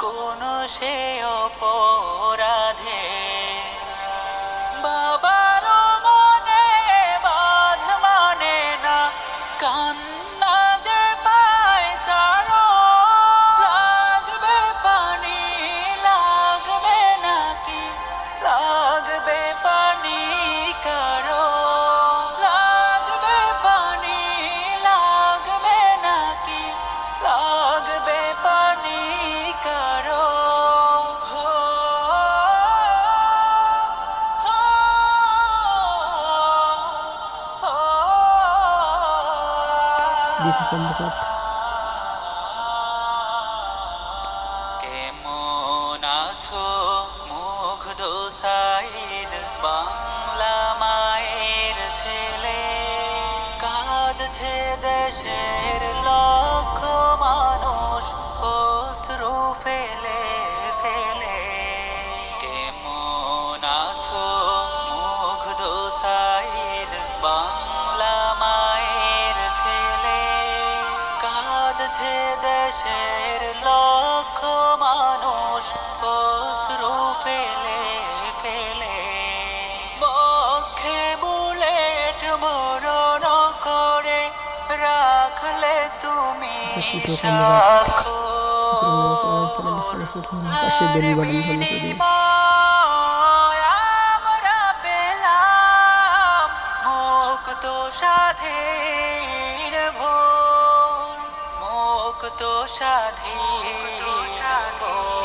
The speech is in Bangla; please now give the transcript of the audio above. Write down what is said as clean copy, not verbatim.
কোন সে অপরাধে বাবার মনে বাঁধ মানে না কান্না যে পায় কারো লাগবে পানি লাগবে নাকি লাগবে পানি কারো লাগবে পানি লাগবে নাকি লাগবে পানি কারো হো দিতে সম্ভব কেমন আছো মুগ্ধ সাইদ বাংলা মায়ের ছেলে কাঁদছে দেশের লক্ষ মানুষ অশ্রু ফেলে ফেলে কেমন আছো মুগ্ধ সাইদ বাংলা মায়ের ছেলে কাঁদছে দেশের লক্ষ মানুষ অশ্রু ফেলে ফেলে বক্ষে বুলেট মরণ করে রাখলে তুমি সাক্ষ্য পাশে বেলি বাটন ফলো করে দিন। আমরা পেলাম মুক্ত স্বাধীন ভোর মুক্ত স্বাধীন ভোর